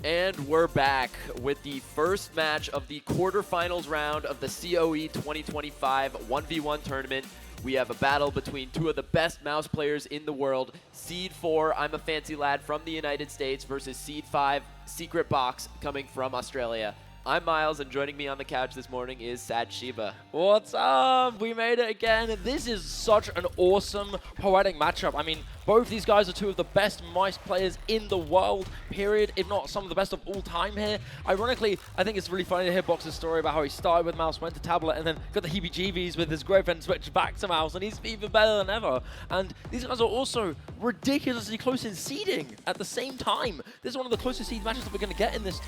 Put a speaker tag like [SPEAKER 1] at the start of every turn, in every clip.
[SPEAKER 1] And we're back with the first match of the quarterfinals round of the COE 2025 1v1 tournament. We have a battle between two of the best mouse players in the world. Seed 4, I'm a Fancy Lad from the United States, versus Seed 5, ASecretBox, coming from Australia. I'm Miles, and joining me on the couch this morning is Sad Shiba.
[SPEAKER 2] What's up? We made it again. This is such an awesome, poetic matchup. I mean, both these guys are two of the best mice players in the world, period, if not some of the best of all time here. Ironically, I think it's really funny to hear Box's story about how he started with mouse, went to tablet, and then got the heebie-jeebies with his grip and switched back to mouse, and he's even better than ever. And these guys are also ridiculously close in seeding at the same time. This is one of the closest seed matches that we're going to get in this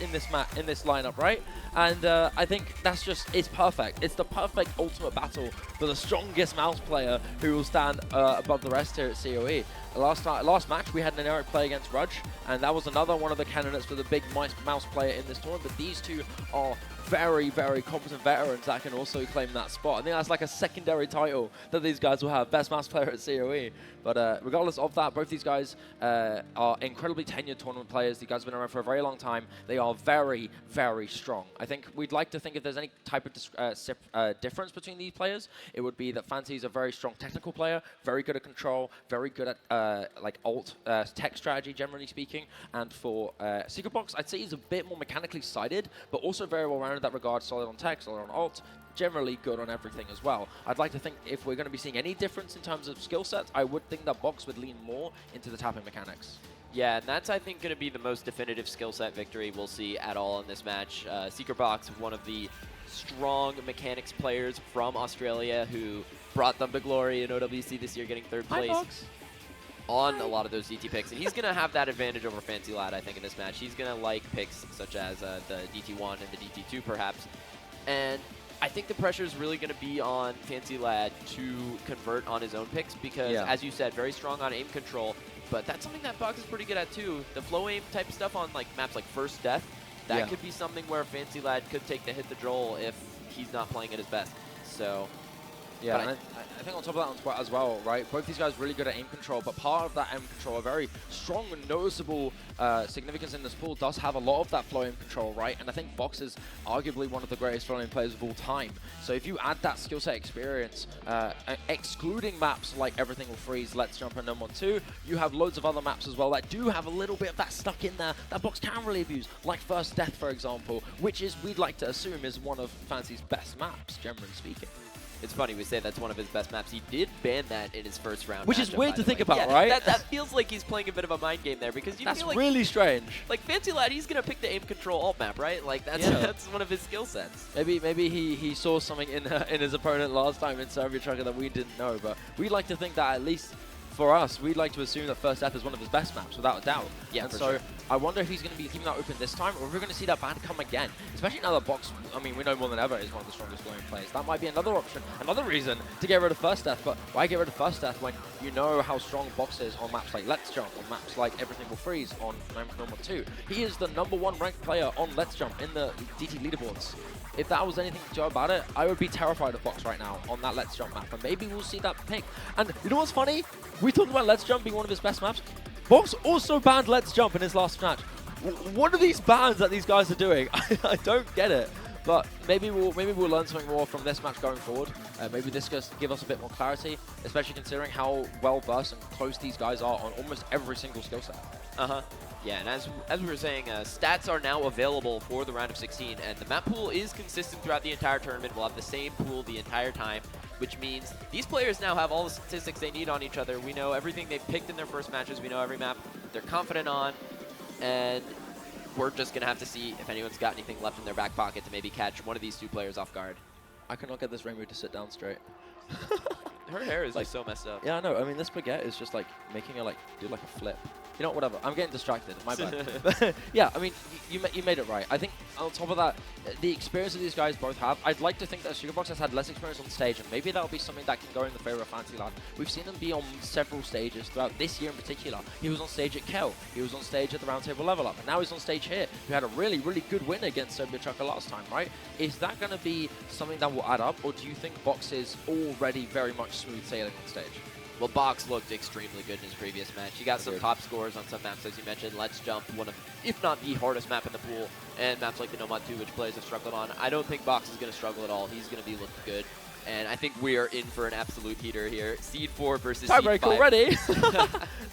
[SPEAKER 2] lineup, right? And I think it's perfect. It's the perfect ultimate battle for the strongest mouse player who will stand above the rest here at COE. Last match, we had an Eric play against Rudge, and that was another one of the candidates for the big mouse player in this tournament. But these two are very, very competent veterans that can also claim that spot. I think that's like a secondary title that these guys will have, best mouse player at COE. But regardless of that, both these guys are incredibly tenured tournament players. These guys have been around for a very long time. They are very, very strong. I think we'd like to think if there's any type of difference between these players, it would be that Fancy's a very strong technical player, very good at control, very good at like ult tech strategy, generally speaking. And for ASecretBox, I'd say he's a bit more mechanically sighted, but also very well rounded in that regard, solid on tech, solid on ult, generally good on everything as well. I'd like to think if we're going to be seeing any difference in terms of skill sets, I would think that Box would lean more into the tapping mechanics.
[SPEAKER 1] Yeah, and that's, I think, going to be the most definitive skill set victory we'll see at all in this match. ASecretBox, one of the strong mechanics players from Australia who brought them to glory in OWC this year, getting third place on a lot of those DT picks. And he's going to have that advantage over Fancy Lad, I think, in this match. He's going to like picks such as the DT1 and the DT2, perhaps. And I think the pressure is really going to be on Fancy Lad to convert on his own picks because, as you said, very strong on aim control. But that's something that Box is pretty good at, too. The flow aim type stuff on like maps like First Death, that could be something where Fancy Lad could take the hit the droll if he's not playing at his best. So,
[SPEAKER 2] yeah, and I think on top of that as well, right, both these guys really good at aim control, but part of that aim control, a very strong and noticeable significance in this pool, does have a lot of that flow aim control, right? And I think Box is arguably one of the greatest flow aim players of all time. So if you add that skill set experience, excluding maps like Everything Will Freeze, Let's Jump, and N12, you have loads of other maps as well that do have a little bit of that stuck in there that Box can really abuse, like First Death, for example, which is, we'd like to assume, is one of Fancy's best maps, generally speaking.
[SPEAKER 1] It's funny we say that's one of his best maps. He did ban that in his first round.
[SPEAKER 2] Which is weird to think about, right?
[SPEAKER 1] That feels like he's playing a bit of a mind game there because
[SPEAKER 2] that's
[SPEAKER 1] feel like,
[SPEAKER 2] really strange.
[SPEAKER 1] Like Fancy Lad, he's gonna pick the aim control alt map, right? Like that's one of his skill sets.
[SPEAKER 2] Maybe he saw something in his opponent last time in Serbia Trucker that we didn't know, but we'd like to think that at least for us, we'd like to assume that First Death is one of his best maps, without a doubt.
[SPEAKER 1] Yeah,
[SPEAKER 2] and so
[SPEAKER 1] sure.
[SPEAKER 2] I wonder if he's going to be keeping that open this time, or if we're going to see that ban come again. Especially now that Box, I mean, we know more than ever is one of the strongest flowing players. That might be another option, another reason to get rid of First Death. But why get rid of First Death when you know how strong Box is on maps like Let's Jump, on maps like Everything Will Freeze, on Normal 2? He is the #1 ranked player on Let's Jump in the DT leaderboards. If that was anything to do about it, I would be terrified of Box right now on that Let's Jump map. And maybe we'll see that pick. And you know what's funny? We talked about Let's Jump being one of his best maps. Box also banned Let's Jump in his last match. What are these bans that these guys are doing? I don't get it. But maybe we'll learn something more from this match going forward. Maybe this could give us a bit more clarity, especially considering how well versed and close these guys are on almost every single skill set.
[SPEAKER 1] Yeah, and as we were saying, stats are now available for the round of 16, and the map pool is consistent throughout the entire tournament. We'll have the same pool the entire time, which means these players now have all the statistics they need on each other. We know everything they've picked in their first matches. We know every map they're confident on, and we're just going to have to see if anyone's got anything left in their back pocket to maybe catch one of these two players off guard.
[SPEAKER 2] I cannot get this Rainbow to sit down straight.
[SPEAKER 1] Her hair is like so messed up.
[SPEAKER 2] Yeah, I know. I mean, this baguette is just like making her like do like a flip. You know, whatever. I'm getting distracted. My bad. Yeah, I mean, you made it right. I think on top of that, the experience that these guys both have, I'd like to think that ASecretBox has had less experience on stage, and maybe that'll be something that can go in the favor of Fancy Lad. We've seen him be on several stages throughout this year in particular. He was on stage at KEL. He was on stage at the Roundtable Level Up, and now he's on stage here. We had a really, really good win against Serbia Trucker last time, right? Is that going to be something that will add up, or do you think Box is already very much smooth sailing on stage?
[SPEAKER 1] Well, Box looked extremely good in his previous match. He got some
[SPEAKER 2] Agreed.
[SPEAKER 1] top scores on some maps, as you mentioned. Let's Jump, one of, if not the hardest map in the pool, and maps like the Nomad 2, which players have struggled on. I don't think Box is going to struggle at all. He's going to be looking good. And I think we are in for an absolute heater here. Seed 4 versus Seed 5.
[SPEAKER 2] Tiebreak already?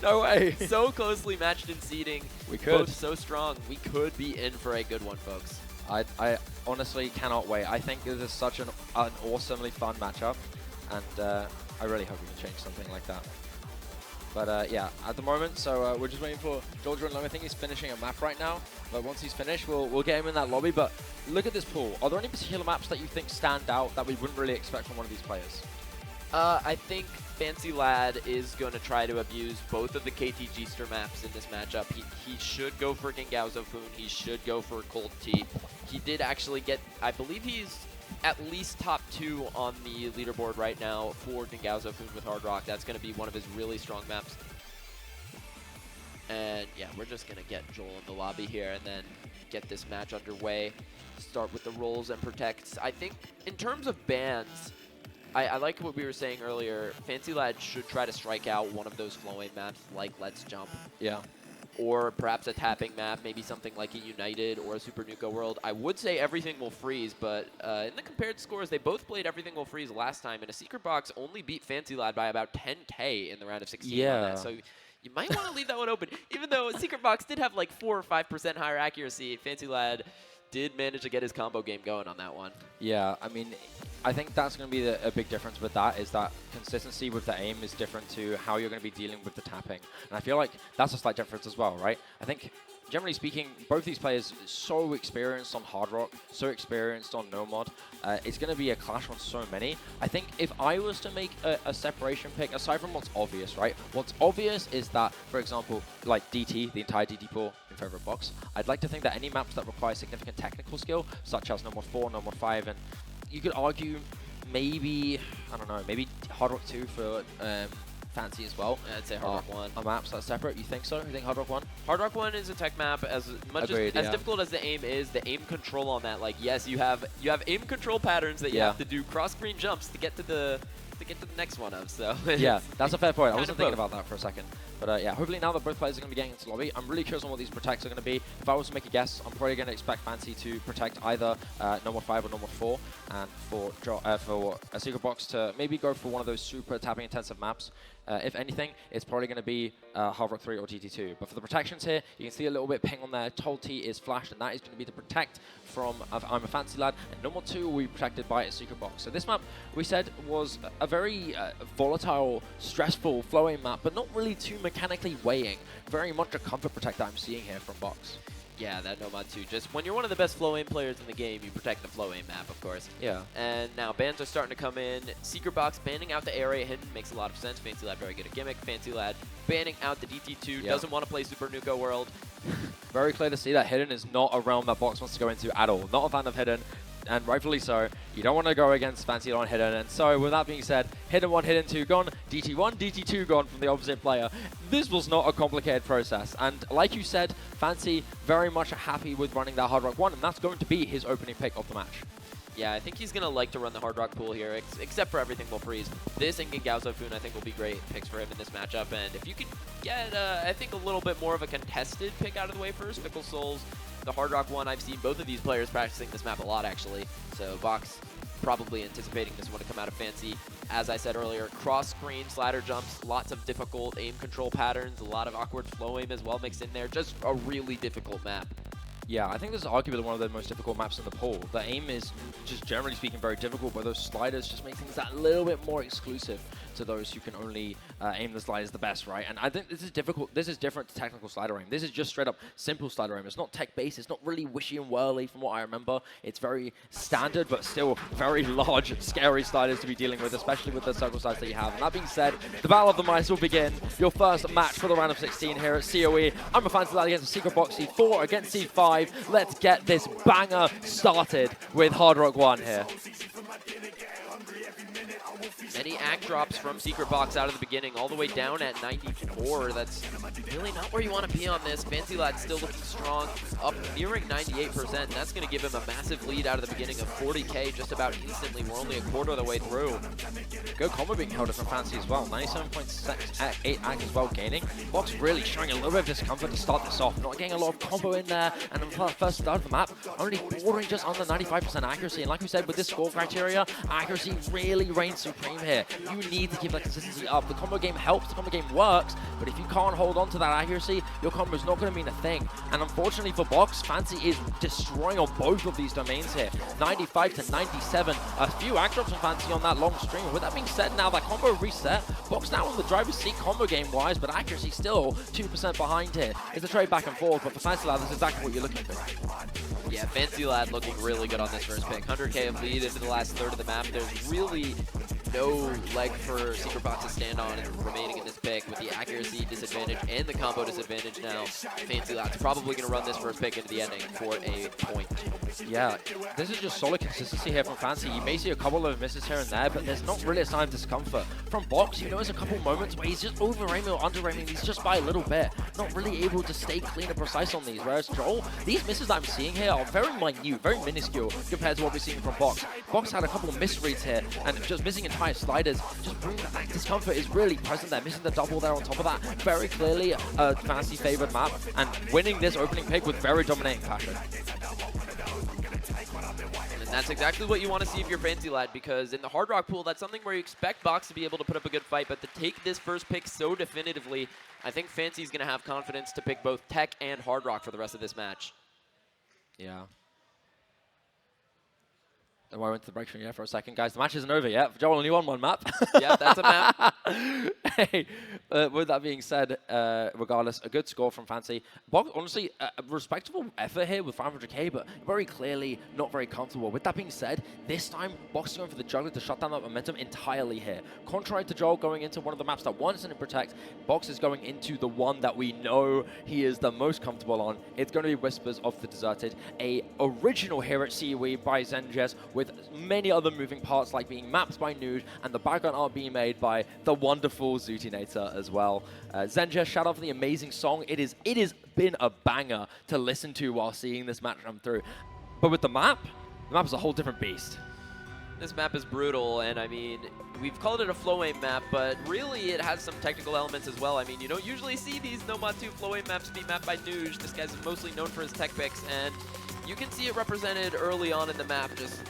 [SPEAKER 2] No way.
[SPEAKER 1] So closely matched in seeding.
[SPEAKER 2] We could.
[SPEAKER 1] Both so strong. We could be in for a good one, folks.
[SPEAKER 2] I honestly cannot wait. I think this is such an awesomely fun matchup, and I really hope we can change something like that. But yeah, at the moment, so we're just waiting for Georgia and Long. I think he's finishing a map right now, but once he's finished, we'll get him in that lobby. But look at this pool. Are there any particular maps that you think stand out that we wouldn't really expect from one of these players?
[SPEAKER 1] I think Fancy Lad is going to try to abuse both of the KT G-Ster maps in this matchup. He should go for Gengao Zofun. He should go for Cold T. He did actually get, I believe he's at least top 2 on the leaderboard right now for Gengao Zofun with Hard Rock. That's going to be one of his really strong maps. And yeah, we're just going to get Joel in the lobby here and then get this match underway. Start with the rolls and protects. I think in terms of bans, I like what we were saying earlier. Fancy Lad should try to strike out one of those flowing maps like Let's Jump.
[SPEAKER 2] Yeah.
[SPEAKER 1] Or perhaps a tapping map, maybe something like a United or a Super Nuka World. I would say Everything Will Freeze, but in the compared scores, they both played Everything Will Freeze last time, and ASecretBox only beat Fancy Lad by about 10K in the round of 16 on that. So you might want to leave that one open. Even though ASecretBox did have like 4 or 5% higher accuracy, Fancy Lad did manage to get his combo game going on that one.
[SPEAKER 2] Yeah, I mean, I think that's going to be a big difference with that, is that consistency with the aim is different to how you're going to be dealing with the tapping. And I feel like that's a slight difference as well, right? I think, generally speaking, both these players are so experienced on Hard Rock, so experienced on Nomad. It's going to be a clash on so many. I think if I was to make a separation pick, aside from what's obvious, right? What's obvious is that, for example, like DT, the entire DT pool in favor of Box, I'd like to think that any maps that require significant technical skill, such as Nomad 4, Nomad 5, and you could argue maybe, I don't know, maybe Hard Rock 2 for Fancy as well.
[SPEAKER 1] I'd say Hard Rock 1.
[SPEAKER 2] Are maps that separate? You think so? You think Hard Rock 1?
[SPEAKER 1] Hard Rock 1 is a tech map. As much
[SPEAKER 2] Agreed,
[SPEAKER 1] as difficult as the aim is, the aim control on that, like, yes, you have aim control patterns that you have to do cross-screen jumps to get to the next one of. So
[SPEAKER 2] yeah, that's a fair point. I wasn't thinking about that for a second. But yeah, hopefully now that both players are going to be getting into the lobby, I'm really curious on what these protects are going to be. If I was to make a guess, I'm probably going to expect Fancy to protect either Nomad 5 or Nomad 4, and for ASecretBox to maybe go for one of those super tapping intensive maps. If anything, it's probably going to be Hard Rock 3 or DT2. But for the protections here, you can see a little bit ping on there. Told T is flashed, and that is going to be the protect from I'm a Fancy Lad. And Nomad 2 will be protected by ASecretBox. So this map, we said, was a very volatile, stressful, flowing map, but not really too mechanically weighing. Very much a comfort protect that I'm seeing here from Box.
[SPEAKER 1] Yeah, that Nomad 2. Just when you're one of the best flow aim players in the game, you protect the flow aim map, of course.
[SPEAKER 2] Yeah.
[SPEAKER 1] And now bans are starting to come in. ASecretBox banning out the area hidden makes a lot of sense. Fancy Lad very good at gimmick. Fancy Lad banning out the DT2. Doesn't want to play Super Nuka World.
[SPEAKER 2] Very clear to see that Hidden is not a realm that Box wants to go into at all. Not a fan of Hidden, and rightfully so. You don't want to go against Fancy on Hidden, and so with that being said, Hidden 1, Hidden 2 gone, DT1, DT2 gone from the opposite player. This was not a complicated process, and like you said, Fancy very much happy with running that Hard Rock 1, and that's going to be his opening pick of the match.
[SPEAKER 1] Yeah, I think he's going to like to run the Hard Rock pool here, except for Everything Will Freeze. This and Gengao Zofun, I think, will be great picks for him in this matchup. And if you could get, I think, a little bit more of a contested pick out of the way first, Fickle Souls, the Hard Rock 1, I've seen both of these players practicing this map a lot, actually. So Box probably anticipating this one to come out of Fancy. As I said earlier, cross-screen slider jumps, lots of difficult aim control patterns, a lot of awkward flow aim as well mixed in there. Just a really difficult map.
[SPEAKER 2] Yeah, I think this is arguably one of the most difficult maps in the pool. The aim is, just generally speaking, very difficult, but those sliders just make things that little bit more exclusive to those who can only aim the sliders the best, right? And I think this is difficult. This is different to technical slider aim. This is just straight up simple slider aim. It's not tech-based. It's not really wishy and whirly from what I remember. It's very standard, but still very large, scary sliders to be dealing with, especially with the circle size that you have. And that being said, the Battle of the Mice will begin. Your first match for the round of 16 here at COE. I'm a Fancy Lad against ASecretBox, Seed 4 against Seed 5. Let's get this banger started with Hard Rock 1 here.
[SPEAKER 1] Many act drops from SecretBox out of the beginning, all the way down at 94. That's really not where you want to be on this. Fancy Lad still looking strong, up nearing 98%, and that's going to give him a massive lead out of the beginning of 40K just about instantly. We're only a quarter of the way through.
[SPEAKER 2] Good combo being held up from Fancy as well. 97.8 act as well gaining. Box really showing a little bit of discomfort to start this off. Not getting a lot of combo in there, and on the first start of the map, only bordering just under 95% accuracy. And like we said, with this score criteria, accuracy really reigns supreme here. You need to keep that consistency up. The combo game helps, the combo game works, but if you can't hold on to that accuracy, your combo is not going to mean a thing. And unfortunately for Box, Fancy is destroying on both of these domains here. 95 to 97. A few act drops from Fancy on that long stream. With that being said, now that combo reset, Box now on the driver's seat combo game-wise, but accuracy still 2% behind here. It's a trade back and forth, but for Fancy Lad, this is exactly what you're looking for.
[SPEAKER 1] Yeah, Fancy Lad looking really good on this first pick. 100K of lead into the last third of the map. There's really no leg for SecretBox to stand on and remaining in this pick with the accuracy disadvantage and the combo disadvantage now. Fancy Lad's probably going to run this first pick into the ending for a point.
[SPEAKER 2] Yeah, this is just solid consistency here from Fancy. You may see a couple of misses here and there, but there's not really a sign of discomfort. From Box, you notice a couple moments where he's just over-aiming or under-aiming these just by a little bit. Not really able to stay clean and precise on these, whereas Joel, these misses I'm seeing here are very minute, very minuscule compared to what we're seeing from Box. Box had a couple of misreads here, and just missing entire sliders. Just bringing that discomfort is really present there. Missing the double there on top of that. Very clearly a Fancy favored map, and winning this opening pick with very dominating passion.
[SPEAKER 1] And that's exactly what you want to see if you're Fancy Lad, because in the Hard Rock pool, that's something where you expect Box to be able to put up a good fight, but to take this first pick so definitively, I think Fancy's going to have confidence to pick both Tech and Hard Rock for the rest of this match.
[SPEAKER 2] Yeah. I went to the break room for a second, guys. The match isn't over yet. Joel only won one map.
[SPEAKER 1] Yeah, that's a map.
[SPEAKER 2] Hey, with that being said, regardless, a good score from Fancy. Box, honestly, a respectable effort here with 500k, but very clearly not very comfortable. With that being said, this time, Box is going for the juggler to shut down that momentum entirely here. Contrary to Joel going into one of the maps that wants to protect, Box is going into the one that we know he is the most comfortable on. It's going to be Whispers of the Deserted, a original here at COE by Zenjes, with many other moving parts like being mapped by Nude and the background art being made by the wonderful Zootinator as well. Zenjes, shout out for the amazing song. It has been a banger to listen to while seeing this match come through. But with the map is a whole different beast.
[SPEAKER 1] This map is brutal, and I mean, we've called it a flow aim map, but really it has some technical elements as well. I mean, you don't usually see these Nomad 2 flow aim maps be mapped by Nuge. This guy's mostly known for his tech picks, and you can see it represented early on in the map. Just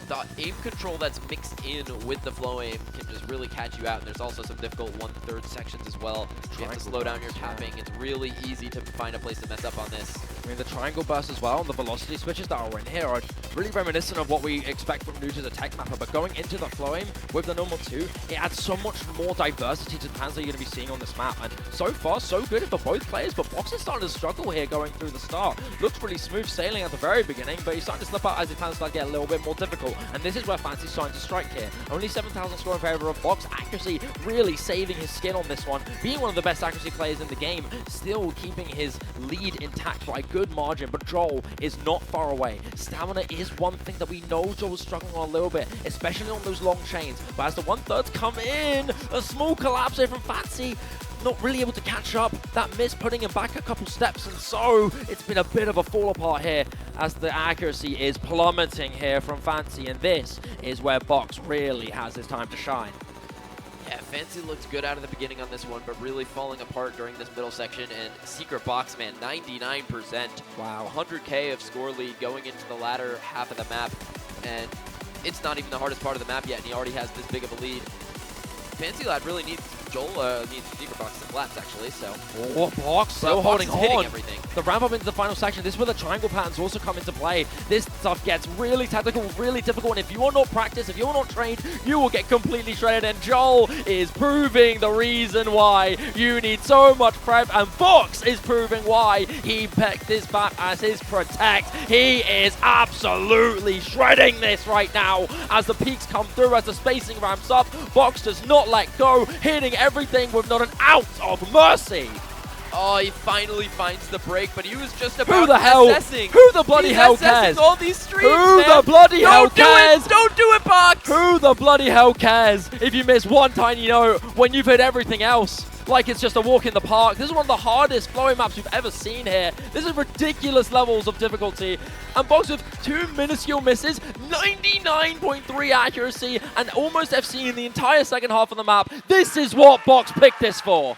[SPEAKER 1] the aim control that's mixed in with the flow aim can just really catch you out. And there's also some difficult 1/3 sections as well. You have to slow down your tapping. It's really easy to find a place to mess up on this.
[SPEAKER 2] I mean, the triangle burst as well, and the velocity switches that are in here are really reminiscent of what we expect from Nuge as a tech mapper. But going into the flow aim with the normal 2, it adds so much more diversity to the plans that you're going to be seeing on this map. And so far, so good for both players, but Box is starting to struggle here going through the start. Looks really smooth sailing at the very beginning, but he's starting to slip out as his plans start to get a little bit more difficult. And this is where Fancy's starting to strike here. Only 7,000 score in favor of Box. Accuracy really saving his skin on this one. Being one of the best accuracy players in the game, still keeping his lead intact by a good margin, but Joel is not far away. Stamina is one thing that we know Joel's struggling on a little bit, especially on those long chains. But as the 1/3 come in, a small collapse here from Fancy. Not really able to catch up. That miss putting him back a couple steps, and so it's been a bit of a fall apart here as the accuracy is plummeting here from Fancy, and this is where Box really has his time to shine.
[SPEAKER 1] Yeah, Fancy looked good out of the beginning on this one, but really falling apart during this middle section. And SecretBox, man, 99%.
[SPEAKER 2] Wow.
[SPEAKER 1] 100k of score lead going into the latter half of the map, and it's not even the hardest part of the map yet, and he already has this big of a lead. Fancy Lad really needs needs SecretBox to collapse, actually, so.
[SPEAKER 2] Oh, Box still holding on.
[SPEAKER 1] Hitting everything.
[SPEAKER 2] The ramp up into the final section. This is where the triangle patterns also come into play. This stuff gets really tactical, really difficult, and if you are not practiced, if you are not trained, you will get completely shredded, and Joel is proving the reason why you need so much prep, and Box is proving why he picked this map as his protect. He is absolutely shredding this right now as the peaks come through, as the spacing ramps up. Box does not let go, hitting everything with not an ounce of mercy.
[SPEAKER 1] Oh, he finally finds the break, but he was just about
[SPEAKER 2] Who the hell?
[SPEAKER 1] assessing.
[SPEAKER 2] Who the bloody
[SPEAKER 1] He's
[SPEAKER 2] hell
[SPEAKER 1] assessing
[SPEAKER 2] cares?
[SPEAKER 1] all these streams,
[SPEAKER 2] Who
[SPEAKER 1] man.
[SPEAKER 2] the bloody hell cares?
[SPEAKER 1] Don't do it, Box!
[SPEAKER 2] Who the bloody hell cares if you miss one tiny note when you've hit everything else? Like it's just a walk in the park. This is one of the hardest flowing maps we've ever seen here. This is ridiculous levels of difficulty. And Box with 2 minuscule misses, 99.3 accuracy, and almost FC in the entire second half of the map. This is what Box picked this for.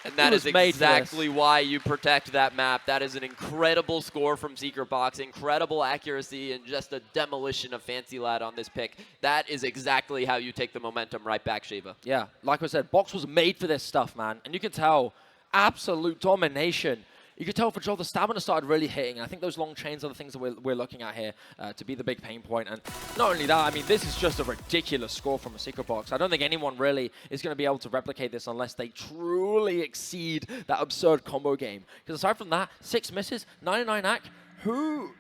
[SPEAKER 1] And that is exactly why you protect that map. That is an incredible score from COE, incredible accuracy, and just a demolition of Fancy Lad on this pick. That is exactly how you take the momentum right back, Shiva.
[SPEAKER 2] Yeah, like I said, Box was made for this stuff, man. And you can tell, absolute domination. You could tell for Joel, the stamina started really hitting. I think those long chains are the things that we're looking at here to be the big pain point. And not only that, I mean, this is just a ridiculous score from a COE. I don't think anyone really is going to be able to replicate this unless they truly exceed that absurd combo game. Because aside from that, 6 misses, 99 ac. Who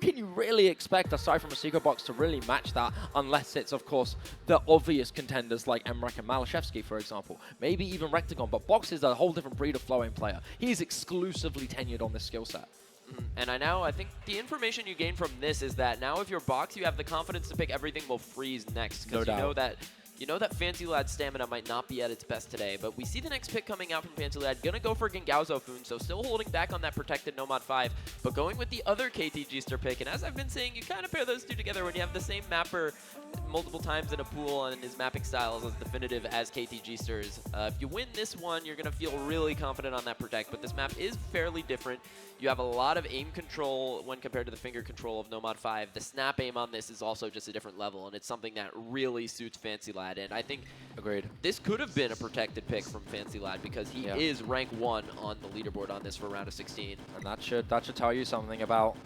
[SPEAKER 2] can you really expect, aside from a COE, to really match that, unless it's, of course, the obvious contenders like Emrek and Malashevsky, for example. Maybe even Rectagon, but Box is a whole different breed of flowing player. He's exclusively tenured on this skill set.
[SPEAKER 1] And I think the information you gain from this is that now if you're Box, you have the confidence to pick everything will freeze next. Because you know that Fancy Lad's stamina might not be at its best today, but we see the next pick coming out from Fancy Lad. Gonna go for Gengaozo Foon, so still holding back on that protected Nomad 5, but going with the other KTG-ster pick. And as I've been saying, you kind of pair those two together when you have the same mapper multiple times in a pool and his mapping style is as definitive as KTG-sters. If you win this one, you're gonna feel really confident on that protect, but this map is fairly different. You have a lot of aim control when compared to the finger control of Nomad 5. The snap aim on this is also just a different level, and it's something that really suits Fancy Lad. And I think this could have been a protected pick from Fancy Lad because he is rank 1 on the leaderboard on this for round of 16.
[SPEAKER 2] And that should tell you something about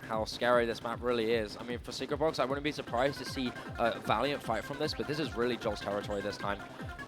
[SPEAKER 2] how scary this map really is. I mean, for COE, I wouldn't be surprised to see a valiant fight from this, but this is really Joel's territory this time.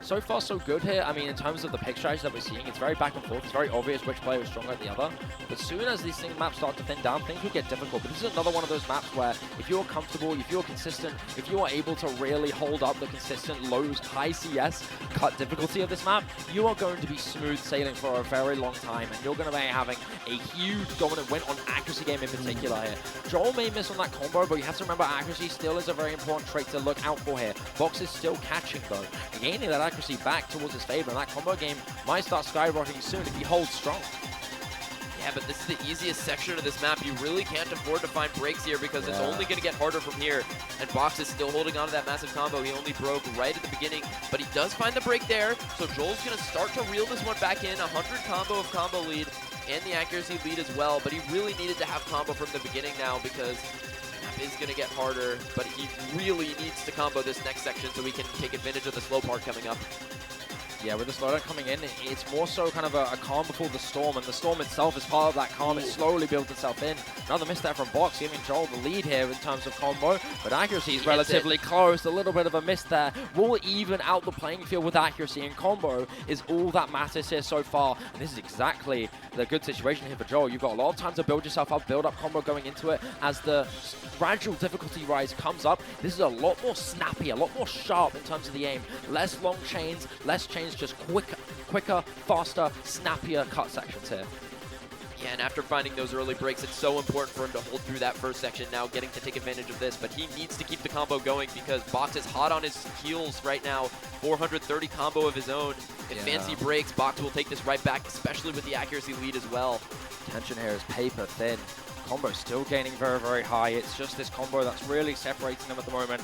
[SPEAKER 2] So far, so good here. I mean, in terms of the pick strategy that we're seeing, it's very back and forth. It's very obvious which player is stronger than the other. But soon as these maps start to thin down, things will get difficult. But this is another one of those maps where if you're comfortable, if you're consistent, if you are able to really hold up the consistent low, high CS cut difficulty of this map, you are going to be smooth sailing for a very long time. And you're going to be having a huge dominant win on accuracy game in particular here. Joel may miss on that combo, but you have to remember accuracy still is a very important trait to look out for here. Box is still catching though. Gaining that accuracy back towards his favor, and that combo game might start skyrocketing soon if he holds strong.
[SPEAKER 1] Yeah, but this is the easiest section of this map. You really can't afford to find breaks here because it's only going to get harder from here. And Box is still holding on to that massive combo. He only broke right at the beginning, but he does find the break there. So Joel's going to start to reel this one back in. 100 combo of combo lead and the accuracy lead as well. But he really needed to have combo from the beginning now because is going to get harder, but he really needs to combo this next section so he can take advantage of the slow part coming up.
[SPEAKER 2] Yeah, with the slowdown coming in, it's more so kind of a calm before the storm, and the storm itself is part of that calm. It slowly builds itself in. Another misstep from Box, giving Joel the lead here in terms of combo, but accuracy is relatively close. A little bit of a miss there. Will even out the playing field with accuracy, and combo is all that matters here so far. And this is exactly the good situation here for Joel. You've got a lot of time to build yourself up, build up combo going into it. As the gradual difficulty rise comes up, this is a lot more snappy, a lot more sharp in terms of the aim. Less long chains, just quicker, faster, snappier cut sections here.
[SPEAKER 1] Yeah, and after finding those early breaks, it's so important for him to hold through that first section, now getting to take advantage of this, but he needs to keep the combo going because Box is hot on his heels right now. 430 combo of his own. If Fancy breaks, Box will take this right back, especially with the accuracy lead as well.
[SPEAKER 2] Tension here is paper thin. Combo still gaining very, very high. It's just this combo that's really separating them at the moment.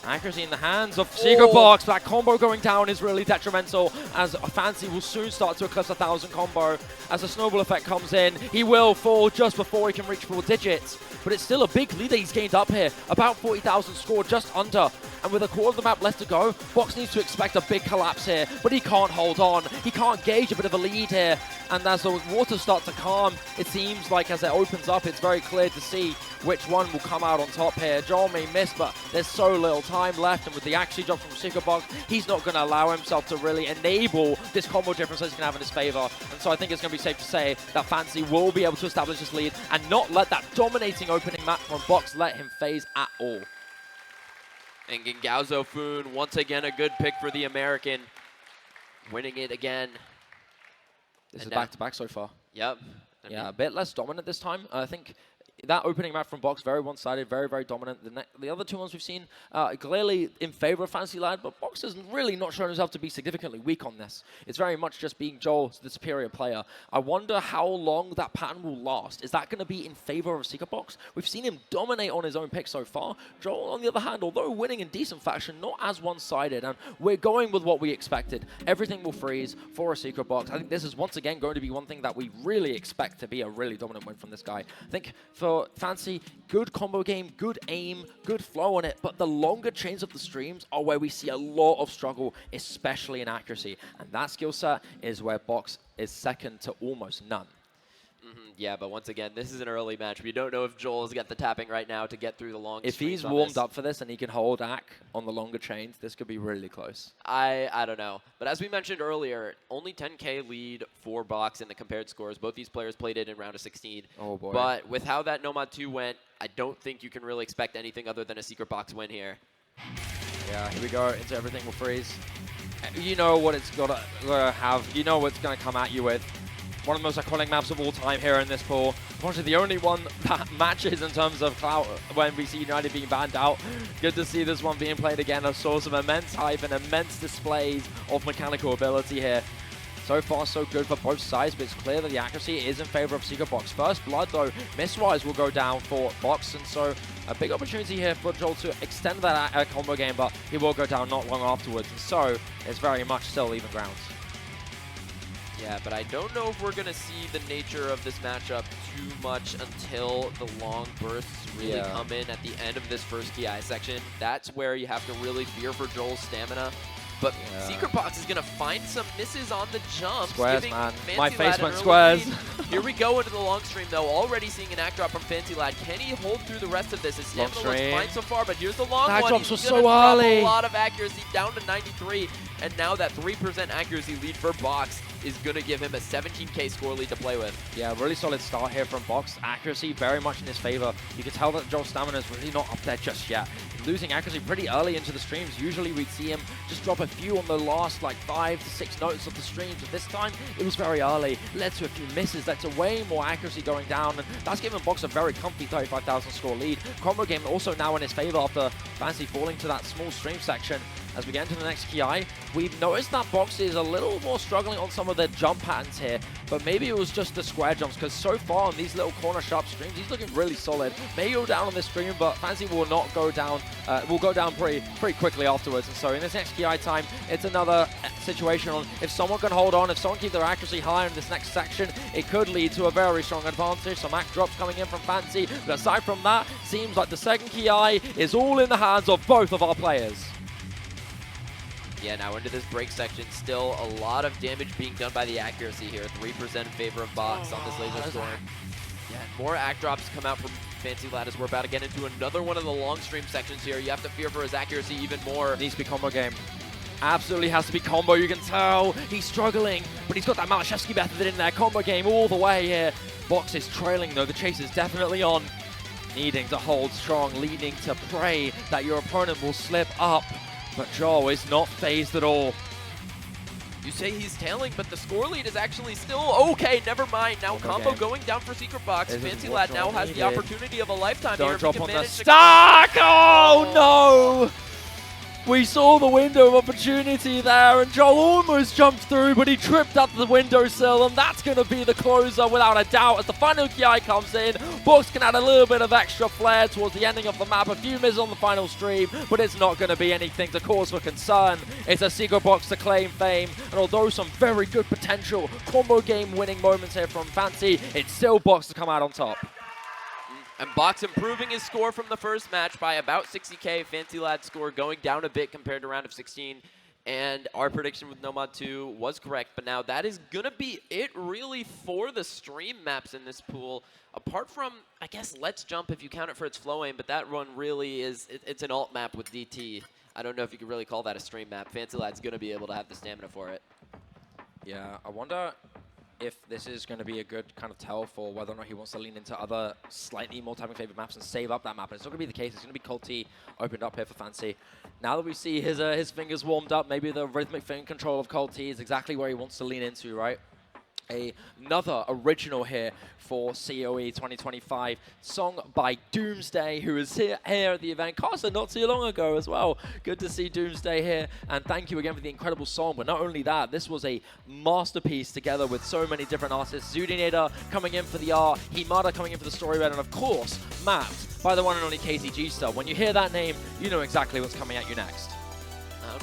[SPEAKER 2] Accuracy in the hands of COE. That combo going down is really detrimental as Fancy will soon start to eclipse 1,000 combo. As the snowball effect comes in, he will fall just before he can reach 4 digits. But it's still a big lead that he's gained up here. About 40,000 score, just under. And with a quarter of the map left to go, Box needs to expect a big collapse here. But he can't hold on. He can't gauge a bit of a lead here. And as the water starts to calm, it seems like as it opens up, it's very clear to see which one will come out on top here. Joel may miss, but there's so little time left. And with the accuracy drop from COE, he's not going to allow himself to really enable this combo difference that he's going to have in his favor. And so I think it's going to be safe to say that Fancy will be able to establish his lead and not let that dominating opening map from Box let him phase at all.
[SPEAKER 1] And Gengaozo Foon, once again, a good pick for the American. Winning it again.
[SPEAKER 2] This
[SPEAKER 1] And
[SPEAKER 2] is back-to-back so far.
[SPEAKER 1] Yep. I
[SPEAKER 2] Yeah,
[SPEAKER 1] mean,
[SPEAKER 2] a bit less dominant this time. I think that opening map from Box, very one-sided, very, very dominant. The other two ones we've seen clearly in favor of Fantasy Lad, but Box has really not shown himself to be significantly weak on this. It's very much just being Joel, the superior player. I wonder how long that pattern will last. Is that going to be in favor of COE? We've seen him dominate on his own pick so far. Joel, on the other hand, although winning in decent fashion, not as one-sided, and we're going with what we expected. Everything will freeze for a COE. I think this is once again going to be one thing that we really expect to be a really dominant win from this guy. I think for Fancy, good combo game, good aim, good flow on it, but the longer chains of the streams are where we see a lot of struggle, especially in accuracy. And that skill set is where Box is second to almost none.
[SPEAKER 1] Yeah, but once again, this is an early match. We don't know if Joel's got the tapping right now to get through the long
[SPEAKER 2] If he's warmed up for this and he can hold Ak on the longer chains, this could be really close.
[SPEAKER 1] I don't know. But as we mentioned earlier, only 10K lead for Box in the compared scores. Both these players played it in round of 16.
[SPEAKER 2] Oh boy.
[SPEAKER 1] But with how that Nomad 2 went, I don't think you can really expect anything other than a COE win here.
[SPEAKER 2] Yeah, here we go. Into everything will freeze. You know what it's got to have. You know what's going to come at you with. One of the most iconic maps of all time here in this pool. Unfortunately, the only one that matches in terms of clout when we see United being banned out. Good to see this one being played again. A source of immense hype and immense displays of mechanical ability here. So far, so good for both sides, but it's clear that the accuracy is in favor of COE. First blood, though, miss-wise will go down for Box, and so a big opportunity here for Joel to extend that combo game, but he will go down not long afterwards, and so it's very much still even grounds.
[SPEAKER 1] Yeah, but I don't know if we're going to see the nature of this matchup too much until the long bursts really come in at the end of this first TI section. That's where you have to really fear for Joel's stamina. But COE is going to find some misses on the jumps.
[SPEAKER 2] Squares,
[SPEAKER 1] giving
[SPEAKER 2] man.
[SPEAKER 1] Fancy
[SPEAKER 2] My face
[SPEAKER 1] Lad
[SPEAKER 2] went
[SPEAKER 1] an
[SPEAKER 2] squares.
[SPEAKER 1] Here we go into the long stream, though. Already seeing an act drop from Fancy Lad. Can he hold through the rest of this? His stamina looks fine so far, but here's the long
[SPEAKER 2] That
[SPEAKER 1] one.
[SPEAKER 2] drops
[SPEAKER 1] He's
[SPEAKER 2] were
[SPEAKER 1] gonna
[SPEAKER 2] so
[SPEAKER 1] drop
[SPEAKER 2] early.
[SPEAKER 1] a lot of accuracy, down to 93. And now that 3% accuracy lead for Box is going to give him a 17K score lead to play with.
[SPEAKER 2] Yeah, really solid start here from Box. Accuracy very much in his favor. You can tell that Joel's stamina is really not up there just yet. Losing accuracy pretty early into the streams. Usually we'd see him just drop a few on the last like 5 to 6 notes of the streams, but this time it was very early. Led to a few misses, led to way more accuracy going down, and that's given Box a very comfy 35,000 score lead. Combo game also now in his favor after Fancy falling to that small stream section. As we get into the next KI, we've noticed that Box is a little more struggling on some of their jump patterns here, but maybe it was just the square jumps, because so far on these little corner sharp streams, he's looking really solid. May go down on this stream, but Fancy will not go down, will go down pretty quickly afterwards. And so in this next KI time, it's another situation on if someone can hold on, if someone keep their accuracy higher in this next section, it could lead to a very strong advantage. Some act drops coming in from Fancy, but aside from that, seems like the second KI is all in the hands of both of our players.
[SPEAKER 1] Yeah, now into this break section, still a lot of damage being done by the accuracy here. 3% in favor of Box on this laser storm. Yeah, more act drops come out from Fancy Lad as we're about to get into another one of the long stream sections here. You have to fear for his accuracy even more.
[SPEAKER 2] Needs to be combo game. Absolutely has to be combo, you can tell. He's struggling, but he's got that Malashevsky method in there. Combo game all the way here. Box is trailing though, the chase is definitely on. Needing to hold strong, leading to pray that your opponent will slip up. But Joel is not phased at all.
[SPEAKER 1] You say he's tailing, but the score lead is actually still okay. Never mind. Now combo going down for COE. Fancy Lad now has the opportunity of a lifetime here.
[SPEAKER 2] Don't drop on the stack. Oh no! We saw the window of opportunity there, and Joel almost jumped through, but he tripped up the windowsill, and that's going to be the closer without a doubt. As the final KI comes in, Box can add a little bit of extra flair towards the ending of the map. A few misses on the final stream, but it's not going to be anything to cause for concern. It's a COE to claim fame, and although some very good potential combo game winning moments here from Fancy, it's still Box to come out on top.
[SPEAKER 1] And Box improving his score from the first match by about 60K. Fancy Lad's score going down a bit compared to round of 16. And our prediction with Nomad 2 was correct. But now that is going to be it really for the stream maps in this pool. Apart from, I guess, Let's Jump if you count it for its flow aim. But that one really is, it's an alt map with DT. I don't know if you could really call that a stream map. Fancy Lad's going to be able to have the stamina for it.
[SPEAKER 2] Yeah, I wonder if this is going to be a good kind of tell for whether or not he wants to lean into other slightly more typing favored maps and save up that map. And it's not going to be the case. It's going to be Cold T opened up here for Fancy. Now that we see his fingers warmed up, maybe the rhythmic finger control of Cold T is exactly where he wants to lean into, right? Another original here for COE 2025, song by Doomsday, who was here at the event, Carson, not too long ago as well. Good to see Doomsday here, and thank you again for the incredible song. But not only that, this was a masterpiece together with so many different artists. Zudinator coming in for the art, Himada coming in for the story red, and of course, mapped by the one and only KTG Star. When you hear that name, you know exactly what's coming at you next.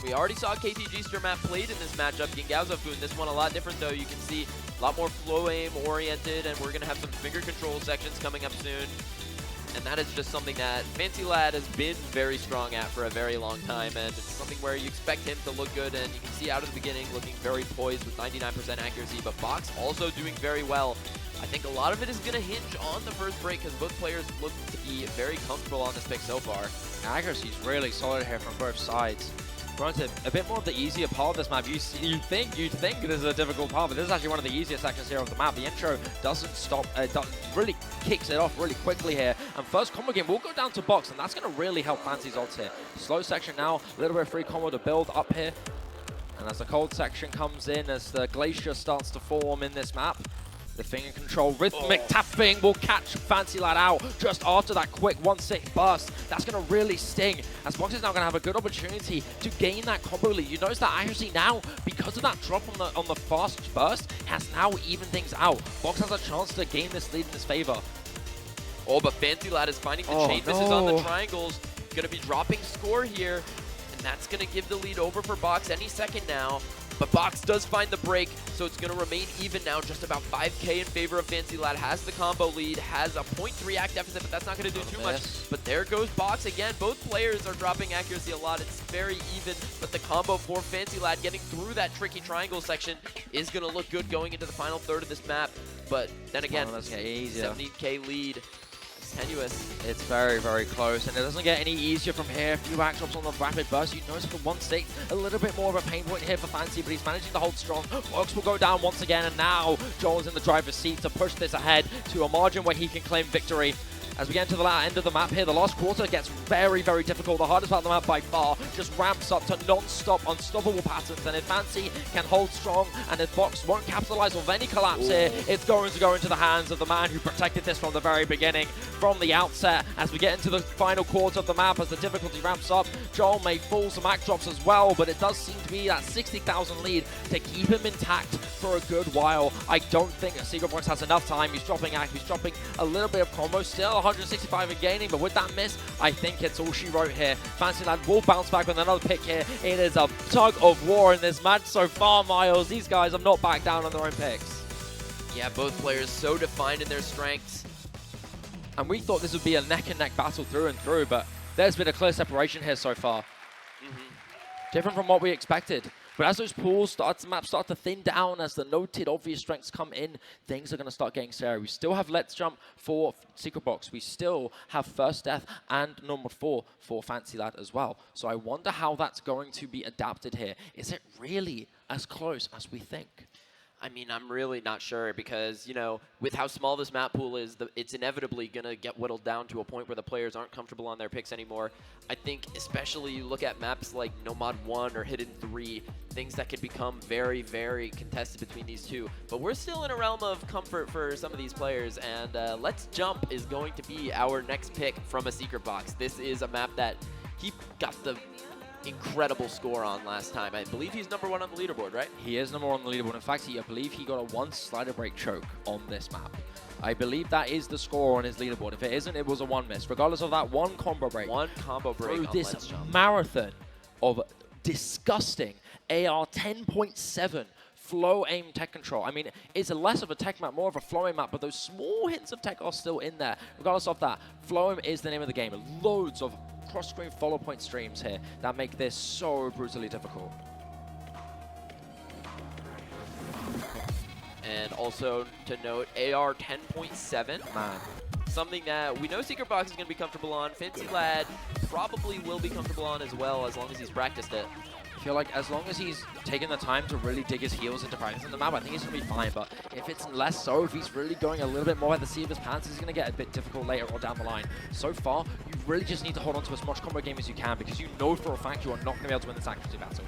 [SPEAKER 1] We already saw KTG map played in this matchup. Gingaozafu in this one a lot different though. You can see a lot more flow aim oriented, and we're going to have some finger control sections coming up soon. And that is just something that Fancy Lad has been very strong at for a very long time, and it's something where you expect him to look good, and you can see out of the beginning looking very poised with 99% accuracy, but Box also doing very well. I think a lot of it is going to hinge on the first break because both players look to be very comfortable on this pick so far.
[SPEAKER 2] Accuracy is really solid here from both sides. Granted, a bit more of the easier part of this map. You'd think this is a difficult part, but this is actually one of the easier sections here of the map. The intro doesn't stop, really kicks it off really quickly here. And first combo game will go down to Box, and that's going to really help Fancy's odds here. Slow section now, a little bit of free combo to build up here. And as the cold section comes in, as the glacier starts to form in this map, the finger control rhythmic tapping will catch Fancy Lad out just after that quick 1-6 burst. That's going to really sting, as Box is now going to have a good opportunity to gain that combo lead. You notice that accuracy now, because of that drop on the fast burst, has now evened things out. Box has a chance to gain this lead in his favor.
[SPEAKER 1] Oh, but Fancy Lad is finding the chain misses on the triangles. Going to be dropping score here, and that's going to give the lead over for Box any second now. But Box does find the break, so it's going to remain even now, just about 5k in favor of Fancy Lad. Has the combo lead, has a 0.3 act deficit, but that's not going to do too much. But there goes Box again. Both players are dropping accuracy a lot. It's very even, but the combo for Fancy Lad getting through that tricky triangle section is going to look good going into the final third of this map. But then again, 17k lead. Tenuous.
[SPEAKER 2] It's very, very close, and it doesn't get any easier from here. A few back drops on the rapid burst. You notice for 1-6, a little bit more of a pain point here for Fancy, but he's managing to hold strong. Box will go down once again, and now Joel's in the driver's seat to push this ahead to a margin where he can claim victory. As we get into the end of the map here, the last quarter gets very, very difficult. The hardest part of the map by far just ramps up to non-stop, unstoppable patterns. And if Fancy can hold strong, and if Box won't capitalize on any collapse here, it's going to go into the hands of the man who protected this from the very beginning, from the outset. As we get into the final quarter of the map, as the difficulty ramps up, Joel may fall some act drops as well, but it does seem to be that 60,000 lead to keep him intact for a good while. I don't think ASecretBox has enough time. He's dropping act, he's dropping a little bit of combo still. 165 and gaining, but with that miss, I think it's all she wrote here. Fancy Lad will bounce back with another pick here. It is a tug of war in this match so far, Miles. These guys have not backed down on their own picks.
[SPEAKER 1] Yeah, both players so defined in their strengths.
[SPEAKER 2] And we thought this would be a neck-and-neck battle through and through, but there's been a clear separation here so far. Different from what we expected. But as those pools maps start to thin down, as the noted obvious strengths come in, things are going to start getting scary. We still have Let's Jump for ASecretBox. We still have First Death and Number 4 for Fancy Lad as well. So I wonder how that's going to be adapted here. Is it really as close as we think?
[SPEAKER 1] I mean, I'm really not sure because, you know, with how small this map pool is, it's inevitably going to get whittled down to a point where the players aren't comfortable on their picks anymore. I think especially you look at maps like Nomad 1 or Hidden 3, things that could become very, very contested between these two. But we're still in a realm of comfort for some of these players, and Let's Jump is going to be our next pick from ASecretBox. This is a map that he got the incredible score on last time. I believe he's number 1 on the leaderboard, right?
[SPEAKER 2] He is number 1 on the leaderboard. In fact, I believe he got a 1 slider break choke on this map. I believe that is the score on his leaderboard. If it isn't, it was a 1 miss. Regardless of that 1 combo break.
[SPEAKER 1] 1 combo break
[SPEAKER 2] through
[SPEAKER 1] on
[SPEAKER 2] this
[SPEAKER 1] Let's Jump.
[SPEAKER 2] Marathon of disgusting AR 10.7 flow aim tech control. I mean, it's less of a tech map, more of a flow aim map, but those small hints of tech are still in there. Regardless of that, flow aim is the name of the game. Loads of cross-screen follow point streams here that make this so brutally difficult.
[SPEAKER 1] And also to note, AR 10.7.
[SPEAKER 2] Man.
[SPEAKER 1] Something that we know ASecretBox is going to be comfortable on. Fancy Lad probably will be comfortable on as well, as long as he's practiced it.
[SPEAKER 2] I feel like as long as he's taken the time to really dig his heels into practicing the map, I think he's going to be fine. But if it's less so, if he's really going a little bit more at the seat of his pants, it's going to get a bit difficult later or down the line. So far, you really just need to hold on to as much combo game as you can, because you know for a fact you are not going to be able to win this accuracy battle.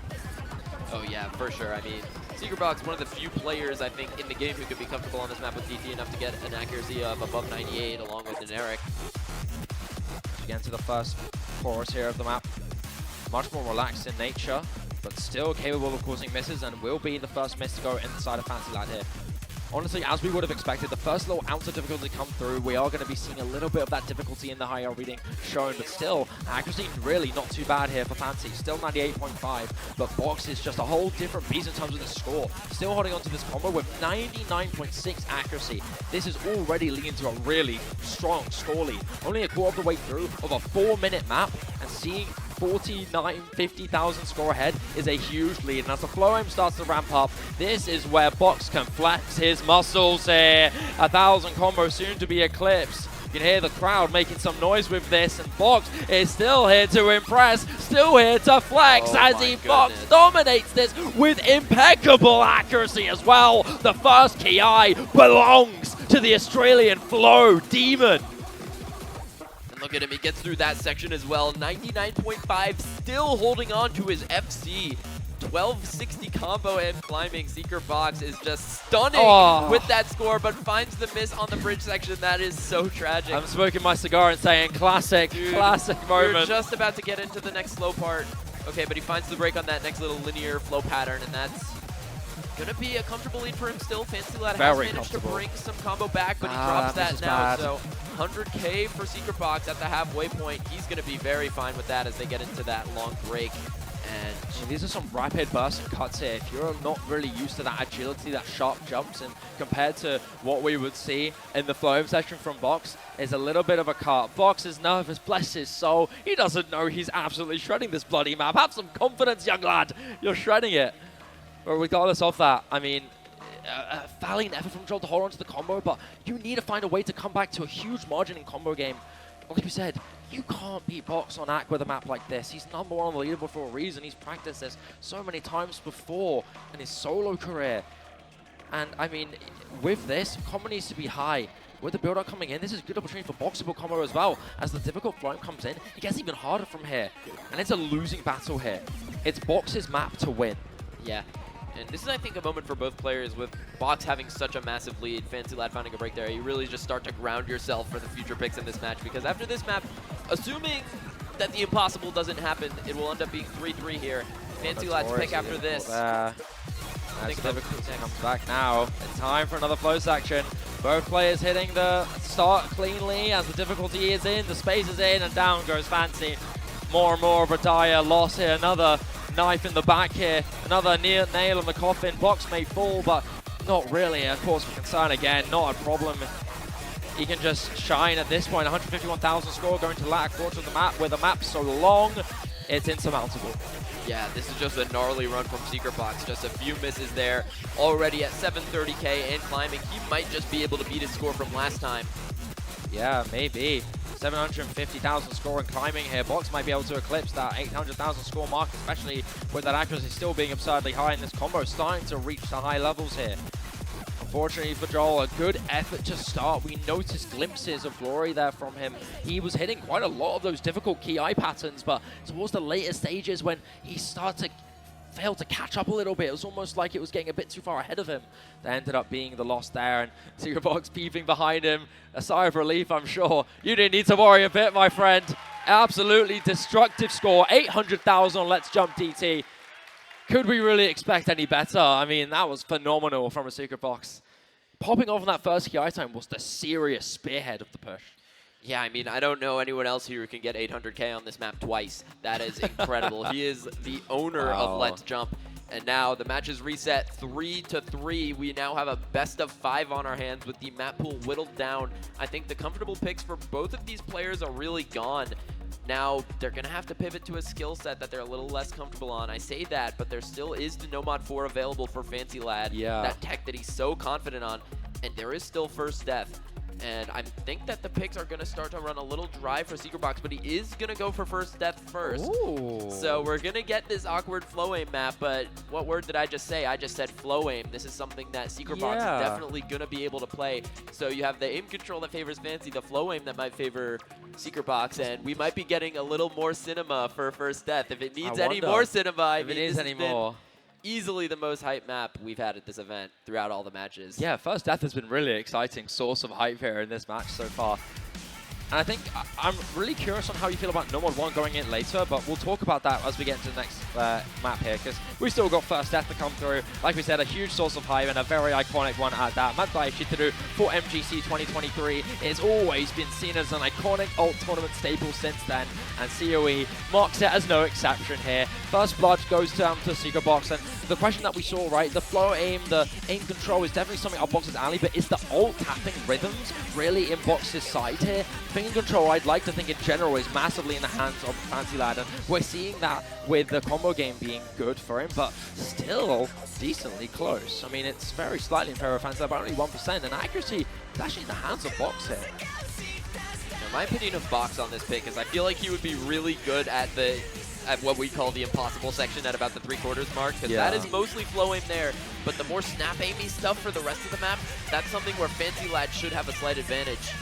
[SPEAKER 1] Oh yeah, for sure. I mean, COE's one of the few players, I think, in the game who could be comfortable on this map with DT enough to get an accuracy of above 98 along with an Eric.
[SPEAKER 2] Again to the first chorus here of the map. Much more relaxed in nature, but still capable of causing misses and will be the first miss to go inside of FancyLad here. Honestly, as we would have expected, the first little ounce of difficulty come through. We are going to be seeing a little bit of that difficulty in the higher reading shown, but still, accuracy really not too bad here for Fancy. Still 98.5, but Box is just a whole different beast in terms of the score. Still holding on to this combo with 99.6 accuracy. This is already leading to a really strong score lead. Only a quarter of the way through of a 4-minute map, and seeing 50,000 score ahead is a huge lead. And as the flow aim starts to ramp up, this is where Box can flex his muscles here. 1,000 combo soon to be eclipsed. You can hear the crowd making some noise with this, and Box is still here to impress, still here to flex as he Box dominates this with impeccable accuracy as well. The first KI belongs to the Australian Flow Demon.
[SPEAKER 1] Look at him, he gets through that section as well. 99.5, still holding on to his FC. 1260 combo and climbing. COEbox is just stunning with that score, but finds the miss on the bridge section. That is so tragic.
[SPEAKER 2] I'm smoking my cigar and saying classic, classic moment.
[SPEAKER 1] We're just about to get into the next slow part. Okay, but he finds the break on that next little linear flow pattern, and that's gonna be a comfortable lead for him still. FancyLad has managed to bring some combo back, but he drops that now. So 100K for COEbox at the halfway point. He's gonna be very fine with that as they get into that long break. And
[SPEAKER 2] these are some rapid bursts and cuts here. If you're not really used to that agility, that sharp jumps, and compared to what we would see in the flow section from Box, is a little bit of a cut. Box is nervous, bless his soul. He doesn't know he's absolutely shredding this bloody map. Have some confidence, young lad. You're shredding it. But regardless of that, I mean, a valiant effort from Joel to hold on to the combo, but you need to find a way to come back to a huge margin in combo game. Like we said, you can't beat Box on AC with a map like this. He's #1 on the leaderboard for a reason. He's practiced this so many times before in his solo career. And I mean, with this, combo needs to be high. With the build-up coming in, this is a good opportunity for Boxable combo as well. As the difficult flowing comes in, it gets even harder from here. And it's a losing battle here. It's Box's map to win.
[SPEAKER 1] Yeah. And this is, I think, a moment for both players with Box having such a massive lead. FancyLad finding a break there. You really just start to ground yourself for the future picks in this match, because after this map, assuming that the impossible doesn't happen, it will end up being 3-3 here. FancyLad's pick after this.
[SPEAKER 2] As difficulty comes back now. It's time for another flow section. Both players hitting the start cleanly as the difficulty is in, the space is in, and down goes Fancy. More and more of a dire loss here. Another knife in the back here. Another nail in the coffin. Box may fall, but not really. Of course, for concern again, not a problem. He can just shine at this point. 151,000 score going to the latter quarter of the map, where the map's so long, it's insurmountable.
[SPEAKER 1] Yeah, this is just a gnarly run from COEbox. Just a few misses there. Already at 730K and climbing. He might just be able to beat his score from last time.
[SPEAKER 2] Yeah, maybe. 750,000 score and climbing here. Box might be able to eclipse that 800,000 score mark, especially with that accuracy still being absurdly high in this combo, starting to reach the high levels here. Unfortunately for Joel, a good effort to start. We noticed glimpses of glory there from him. He was hitting quite a lot of those difficult key eye patterns, but towards the later stages when he started to fail to catch up a little bit, it was almost like it was getting a bit too far ahead of him. That ended up being the loss there, and COEbox peeping behind him. A sigh of relief, I'm sure. You didn't need to worry a bit, my friend. Absolutely destructive score. 800,000 on Let's Jump DT. Could we really expect any better? I mean, that was phenomenal from a COEbox. Popping off on that first KI time was the serious spearhead of the push.
[SPEAKER 1] Yeah, I mean, I don't know anyone else here who can get 800K on this map twice. That is incredible. He is the owner of Let's Jump. And now the match is reset 3-3. We now have a best of 5 on our hands with the map pool whittled down. I think the comfortable picks for both of these players are really gone. Now, they're going to have to pivot to a skill set that they're a little less comfortable on. I say that, but there still is the Nomad 4 available for FancyLad.
[SPEAKER 2] Yeah.
[SPEAKER 1] That tech that he's so confident on. And there is still first death. And I think that the picks are going to start to run a little dry for COEbox, but he is going to go for first death first.
[SPEAKER 2] Ooh.
[SPEAKER 1] So we're going to get this awkward flow aim map, but what word did I just say? I just said flow aim. This is something that COEbox is definitely going to be able to play. So you have the aim control that favors Fancy, the flow aim that might favor COEbox, and we might be getting a little more cinema for first death. If it needs any more cinema, I mean,
[SPEAKER 2] if it is any more.
[SPEAKER 1] easily the most hype map we've had at this event throughout all the matches.
[SPEAKER 2] Yeah, First Death has been really exciting source of hype here in this match so far. And I think I'm really curious on how you feel about No Mod 1 going in later, but we'll talk about that as we get into the next map here, because we've still got First Death to come through. Like we said, a huge source of hype and a very iconic one at that. Madai Shitaru for MGC 2023. It's always been seen as an iconic ult tournament staple since then, and COE marks it as no exception here. First blood goes down to COE, and the question that we saw, right, the flow aim, the aim control is definitely something up Box's alley, but is the ult tapping rhythms really in Box's side here? Ping control, I'd like to think in general, is massively in the hands of Fancy Lad, and we're seeing that with the combo game being good for him, but still decently close. I mean, it's very slightly in favor of Fancy Lad, but only 1%, and accuracy is actually in the hands of Box here.
[SPEAKER 1] Now, my opinion of Box on this pick is I feel like he would be really good at what we call the impossible section at about the 3/4 mark, because that is mostly flow aim there, but the more snap aimy stuff for the rest of the map, that's something where Fancy Lad should have a slight advantage.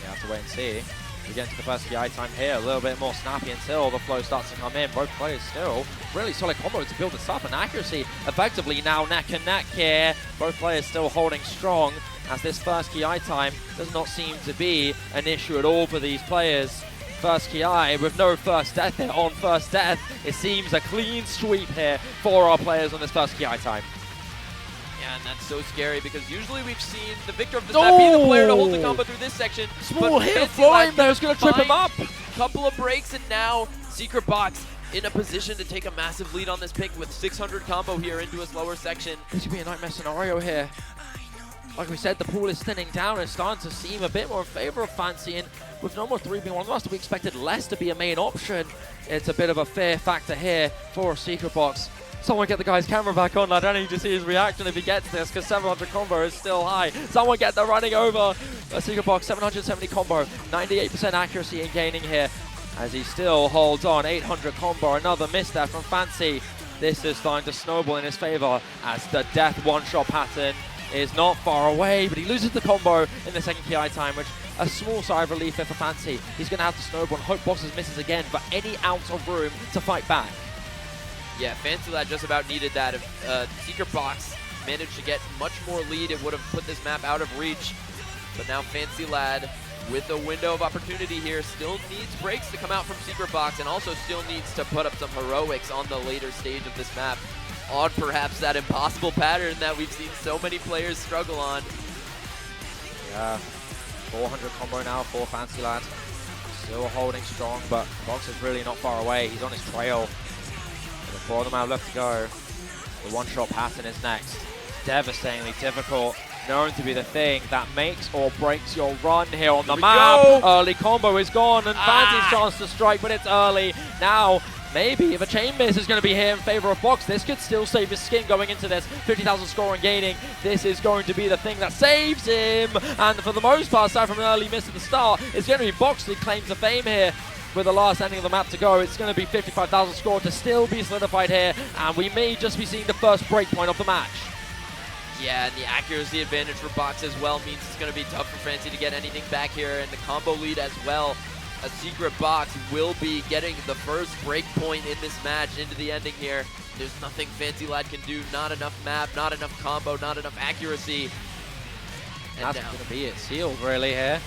[SPEAKER 2] You have to wait and see. We get into the first PI time here, a little bit more snappy until the flow starts to come in. Both players still really solid combo to build this up, and accuracy effectively now neck and neck here. Both players still holding strong, as this first KI time does not seem to be an issue at all for these players. First KI with no First Death here on First Death. It seems a clean sweep here for our players on this first KI time.
[SPEAKER 1] Yeah, and that's so scary because usually we've seen the victor of this map be the player to hold the combo through this section.
[SPEAKER 2] Small hit of flowing there is going to trip him up.
[SPEAKER 1] Couple of breaks, and now COE in a position to take a massive lead on this pick with 600 combo here into a slower section.
[SPEAKER 2] This could be a nightmare scenario here. Like we said, the pool is thinning down and starting to seem a bit more in favor of Fancy, and with No Mod 3 being one of us, we expected less to be a main option. It's a bit of a fear factor here for COE. Someone get the guy's camera back on. I don't need to see his reaction if he gets this, because 700 combo is still high. Someone get the running over. COE, 770 combo, 98% accuracy in gaining here, as he still holds on. 800 combo, another miss there from Fancy. This is starting to snowball in his favor, as the death one-shot pattern is not far away, but he loses the combo in the second KI time, which a small sigh of relief here for Fancy. He's going to have to snowball and hope Boxes misses again for any ounce of room to fight back.
[SPEAKER 1] Yeah, Fancy Lad just about needed that. If COE managed to get much more lead, it would have put this map out of reach. But now Fancy Lad, with a window of opportunity here, still needs breaks to come out from COE, and also still needs to put up some heroics on the later stage of this map, on perhaps that impossible pattern that we've seen so many players struggle on.
[SPEAKER 2] Yeah, 400 combo now for Fancy Lad. Still holding strong, but Box is really not far away. He's on his trail. Four of them have left to go. The one-shot pattern is next. Devastatingly difficult, known to be the thing that makes or breaks your run here on the map. Early combo is gone, and Fancy's chance to strike, but it's early. Now, maybe if a chain miss is going to be here in favor of Box, this could still save his skin going into this. 50,000 score and gaining. This is going to be the thing that saves him. And for the most part, aside from an early miss at the start, it's going to be Box that claims the fame here. With the last ending of the map to go, it's going to be 55,000 score to still be solidified here, and we may just be seeing the first breakpoint of the match.
[SPEAKER 1] Yeah, and the accuracy advantage for Box as well means it's going to be tough for Fancy to get anything back here, and the combo lead as well. ASecretBox will be getting the first breakpoint in this match into the ending here. There's nothing Fancy Lad can do, not enough map, not enough combo, not enough accuracy. And
[SPEAKER 2] that's going to be it, sealed really here.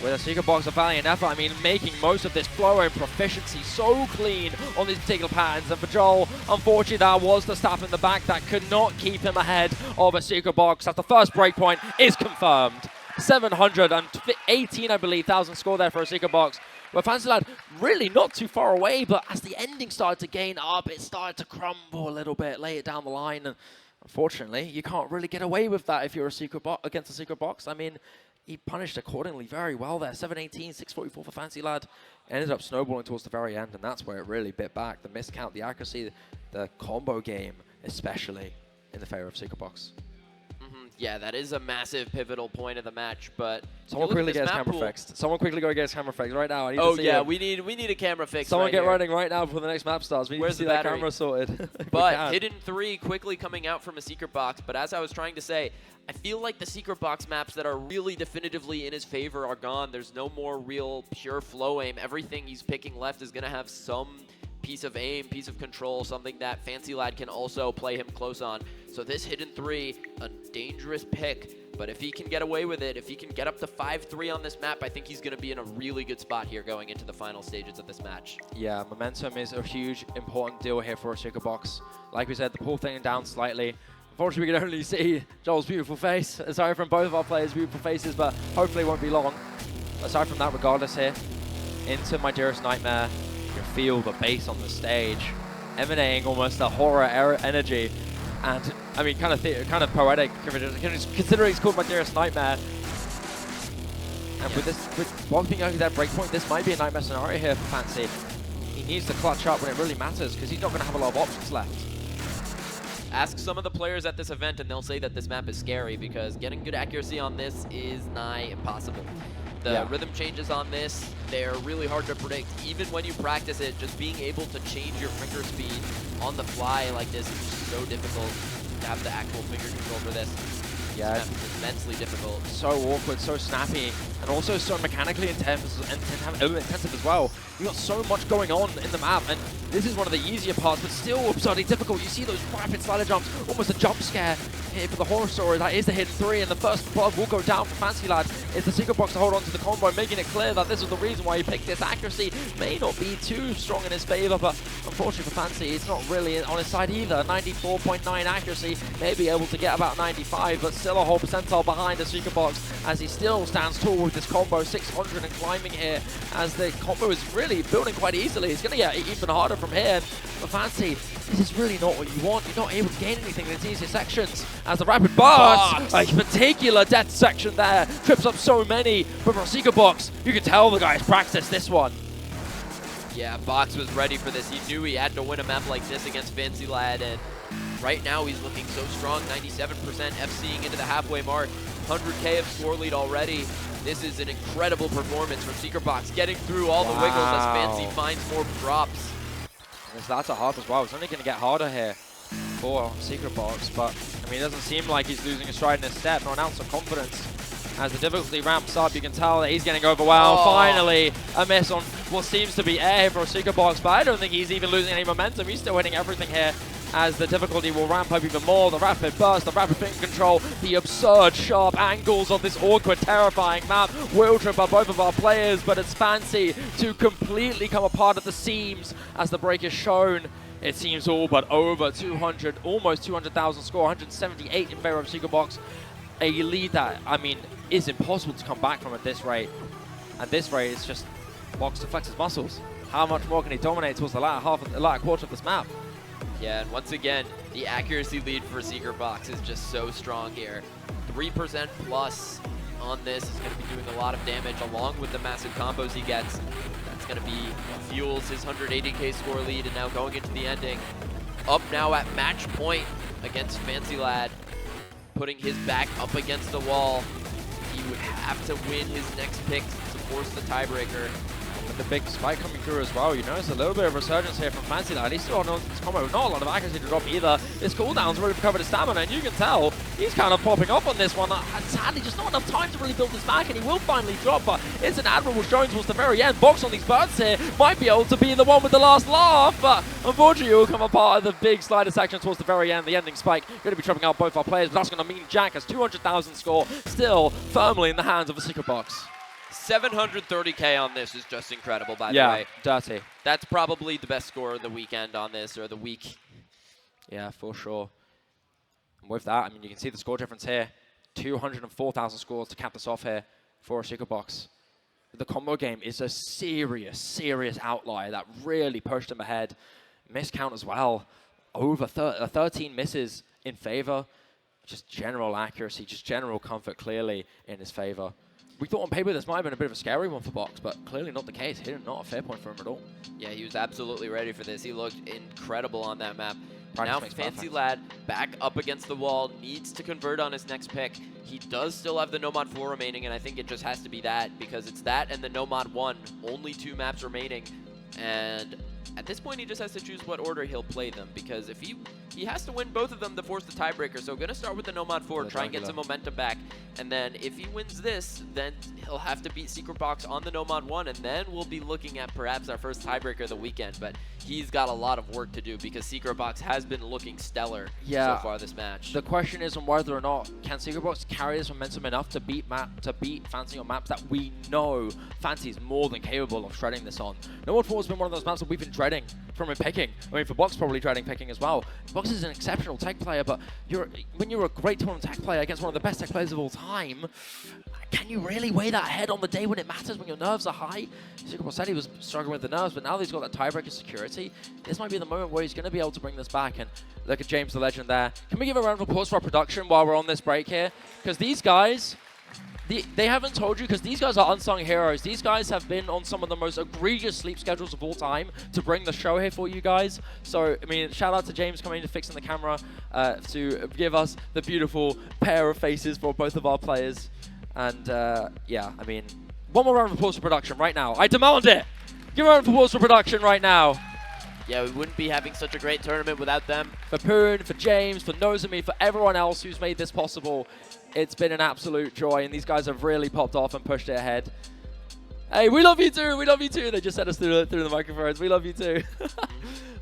[SPEAKER 2] With ASecretBox, a valiant effort, I mean, making most of this flow and proficiency so clean on these particular patterns. And for Joel, unfortunately, that was the staff in the back that could not keep him ahead of ASecretBox, as the first breakpoint is confirmed. 718, I believe, thousand score there for ASecretBox. Where Fancy Lad really not too far away, but as the ending started to gain up, it started to crumble a little bit later down the line. And unfortunately, you can't really get away with that if you're against ASecretBox. I mean, he punished accordingly very well there. 718, 644 for Fancy Lad. Ended up snowballing towards the very end, and that's where it really bit back. The miscount, the accuracy, the combo game, especially in the favor of ASecretBox.
[SPEAKER 1] Yeah, that is a massive pivotal point of the match, but
[SPEAKER 2] someone quickly get his camera fixed. Someone quickly go get his camera fixed right now. I need to see
[SPEAKER 1] it. we need a camera fix.
[SPEAKER 2] Someone get
[SPEAKER 1] here.
[SPEAKER 2] running right now before the next map starts. We need to see that camera sorted.
[SPEAKER 1] But Hidden 3 quickly coming out from ASecretBox. But as I was trying to say, I feel like the ASecretBox maps that are really definitively in his favor are gone. There's no more real pure flow aim. Everything he's picking left is going to have some piece of aim, piece of control, something that Fancy Lad can also play him close on. So this hidden 3, a dangerous pick, but if he can get away with it, if he can get up to 5-3 on this map, I think he's going to be in a really good spot here going into the final stages of this match. Yeah,
[SPEAKER 2] momentum is a huge, important deal here for ASecretBox. Like we said, the pull thing down slightly. Unfortunately, we can only see Joel's beautiful face. Sorry from both of our players' beautiful faces, but hopefully it won't be long. Aside from that, regardless here, into My Dearest Nightmare, you can feel the bass on the stage, emanating almost a horror energy. And, I mean, kind of poetic, considering it's called My Dearest Nightmare. And with one thing over that breakpoint, this might be a nightmare scenario here for Fancy. He needs to clutch up when it really matters, because he's not going to have a lot of options left.
[SPEAKER 1] Ask some of the players at this event and they'll say that this map is scary because getting good accuracy on this is nigh impossible. The rhythm changes on this, they're really hard to predict. Even when you practice it, just being able to change your finger speed on the fly like this is just so difficult to have the actual finger control for this.
[SPEAKER 2] Yeah,
[SPEAKER 1] it's immensely difficult.
[SPEAKER 2] So awkward, so snappy, and also so mechanically intensive as well. You've got so much going on in the map, and this is one of the easier parts, but still absurdly difficult. You see those rapid slider jumps, almost a jump scare here for the horror story. That is the hidden 3, and the first blood will go down for Fancy Lad. It's the ASecretBox to hold on to the combo, making it clear that this is the reason why he picked this. Accuracy may not be too strong in his favor, but unfortunately for Fancy, it's not really on his side either. 94.9 accuracy, may be able to get about 95, but still a whole percentile behind the ASecretBox as he still stands tall with this combo. 600 and climbing here as the combo is really building quite easily. It's going to get even harder from here. But Fancy, this is really not what you want. You're not able to gain anything in these easier sections. As the rapid burst, a particular death section there, trips up so many. But for ASecretBox, you can tell the guys practiced this one.
[SPEAKER 1] Yeah, Box was ready for this. He knew he had to win a map like this against Fancy Lad, and right now he's looking so strong. 97% FCing into the halfway mark. 100K of score lead already. This is an incredible performance from ASecretBox, getting through all the wiggles as Fancy finds more drops.
[SPEAKER 2] That's a hard as well. It's only going to get harder here for ASecretBox, but I mean, it doesn't seem like he's losing a stride in his step, nor an ounce of confidence. As the difficulty ramps up, you can tell that he's getting overwhelmed. Finally, a miss on what seems to be air for ASecretBox, but I don't think he's even losing any momentum. He's still hitting everything here as the difficulty will ramp up even more. The rapid burst, the rapid finger control, the absurd sharp angles of this awkward, terrifying map will trip up both of our players, but it's Fancy to completely come apart at the seams as the break is shown. It seems all but over. 200, almost 200,000 score, 178 in favor of ASecretBox. A lead that, I mean, is impossible to come back from at this rate. At this rate, it's just Box to flex his muscles. How much more can he dominate towards the latter quarter of this map?
[SPEAKER 1] Yeah, and once again, the accuracy lead for ASecretBox is just so strong here. 3% plus on this is going to be doing a lot of damage along with the massive combos he gets. That's going to be fuels his 180k score lead, and now going into the ending. Up now at match point against Fancy Lad, putting his back up against the wall. He would have to win his next pick to force the tiebreaker.
[SPEAKER 2] With the big spike coming through as well, you notice a little bit of resurgence here from Fancy Lad. He's still on this combo with not a lot of accuracy to drop either. His cooldown's really recovered his stamina, and you can tell he's kind of popping up on this one. Sadly, just not enough time to really build this back, and he will finally drop, but it's an admirable showing towards the very end. Box on these birds here might be able to be the one with the last laugh, but unfortunately it will come apart at the big slider section towards the very end. The ending spike going to be trapping out both our players, but that's going to mean Jack has 200,000 score, still firmly in the hands of ASecretBox.
[SPEAKER 1] 730k on this is just incredible, by the way.
[SPEAKER 2] Yeah, dirty.
[SPEAKER 1] That's probably the best score of the weekend on this, or the week.
[SPEAKER 2] Yeah, for sure. And with that, I mean, you can see the score difference here. 204,000 scores to cap this off here for ASecretBox. The combo game is a serious outlier that really pushed him ahead. Miss count as well. Over 13 misses in favor. Just general accuracy, just general comfort clearly in his favor. We thought on paper this might have been a bit of a scary one for Box, but clearly not the case. Not a fair point for him at all.
[SPEAKER 1] Yeah, he was absolutely ready for this. He looked incredible on that map. Now Fancy Lad back up against the wall, needs to convert on his next pick. He does still have the Nomad 4 remaining, and I think it just has to be that, because it's that and the Nomad 1, only 2 maps remaining. And at this point, he just has to choose what order he'll play them, because if he he has to win both of them to force the tiebreaker. So going to start with the No Mod 4, try and get some momentum back. And then if he wins this, then he'll have to beat COEbox on the No Mod 1, and then we'll be looking at perhaps our first tiebreaker of the weekend. But he's got a lot of work to do because COEbox has been looking stellar so far this match.
[SPEAKER 2] The question is on whether or not can COEbox carry this momentum enough to beat Fancy on maps that we know Fancy is more than capable of shredding this on. No Mod 4 has been one of those maps that we've been dreading from him picking. I mean, for Box, probably dreading picking as well. Box is an exceptional tech player, but when you're a great tournament tech player against one of the best tech players of all time, can you really weigh that head on the day when it matters, when your nerves are high? COEbox said he was struggling with the nerves, but now that he's got that tiebreaker security, this might be the moment where he's going to be able to bring this back. And look at James the Legend there. Can we give a round of applause for our production while we're on this break here? Because these guys, they haven't told you, because these guys are unsung heroes. These guys have been on some of the most egregious sleep schedules of all time to bring the show here for you guys. So, I mean, shout out to James coming in fixing the camera to give us the beautiful pair of faces for both of our players. And yeah, I mean, one more round of applause for production right now. I demand it! Give a round of applause for production right now.
[SPEAKER 1] Yeah, we wouldn't be having such a great tournament without them.
[SPEAKER 2] For Poon, for James, for Nozami, for everyone else who's made this possible. It's been an absolute joy, and these guys have really popped off and pushed it ahead. Hey, we love you too, we love you too. They just said us through the microphones. We love you too.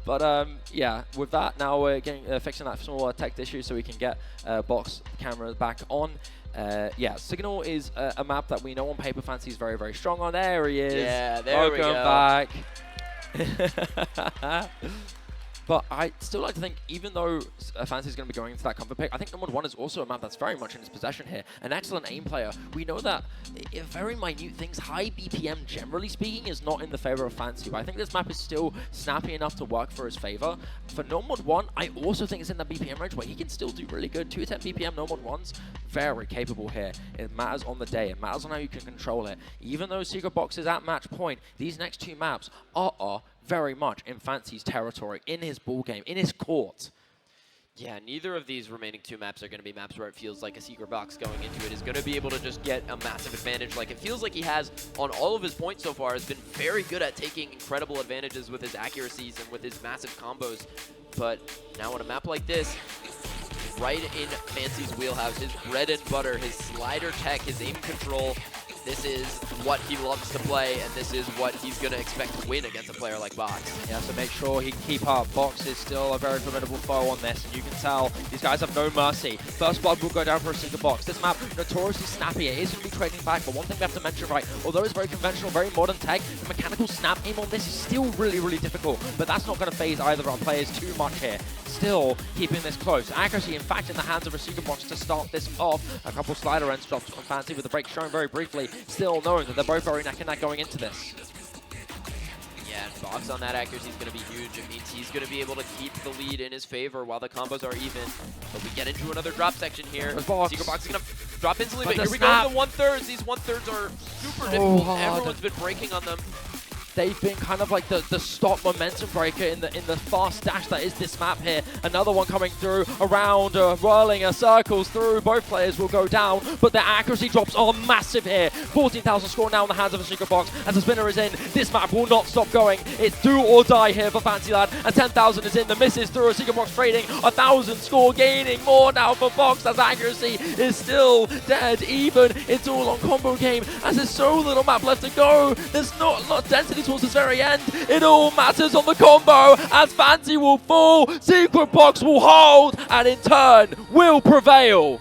[SPEAKER 2] But yeah, with that, now we're getting fixing that small tech issue so we can get Box cameras back on. Yeah, Signal is a map that we know on paper Fancy is very, very strong on. There he is.
[SPEAKER 1] Yeah, there we go.
[SPEAKER 2] Welcome back. But I still like to think, even though Fancy is going to be going into that comfort pick, I think No Mod 1 is also a map that's very much in his possession here. An excellent aim player. We know that very minute things, high BPM generally speaking, is not in the favor of Fancy. But I think this map is still snappy enough to work for his favor. For No Mod 1, I also think it's in the BPM range where he can still do really good. 210 BPM No Mod 1's very capable here. It matters on the day. It matters on how you can control it. Even though COEbox is at match point, these next two maps are very much in Fancy's territory, in his ball game, in his court.
[SPEAKER 1] Yeah, neither of these remaining two maps are going to be maps where it feels like a COEbox going into it is going to be able to just get a massive advantage like it feels like he has on all of his points so far. Has been very good at taking incredible advantages with his accuracies and with his massive combos. But now on a map like this, right in Fancy's wheelhouse, his bread and butter, his slider tech, his aim control, this is what he loves to play, and this is what he's going to expect to win against a player like Box.
[SPEAKER 2] Yeah, so make sure he can keep up. Box is still a very formidable foe on this, and you can tell these guys have no mercy. First blood will go down for a COEbox. This map, notoriously snappy. It is going to be trading back, but one thing we have to mention, right, although it's very conventional, very modern tech, the mechanical snap aim on this is still really, really difficult, but that's not going to phase either of our players too much here. Still keeping this close. Accuracy, in fact, in the hands of a COEbox to start this off. A couple slider ends drops from Fancy with the break shown very briefly. Still knowing that they're both very neck and neck going into this.
[SPEAKER 1] Yeah, and Box on that accuracy is going to be huge. It means he's going to be able to keep the lead in his favor while the combos are even. But we get into another drop section here. COEbox is going to drop instantly, but here we go to the 1/3s. These 1/3s are super difficult. Everyone's been breaking on them.
[SPEAKER 2] They've been kind of like the stop momentum breaker in the fast dash that is this map here. Another one coming through, around, whirling circles through. Both players will go down, but their accuracy drops are massive here. 14,000 score now in the hands of a COEbox as the spinner is in. This map will not stop going. It's do or die here for Fancy Lad, and 10,000 is in. The misses through a COEbox trading. 1,000 score, gaining more now for Box as accuracy is still dead even. It's all on combo game as there's so little map left to go. There's not a lot of density towards this very end. It all matters on the combo as Fancy will fall, COEbox will hold, and in turn will prevail.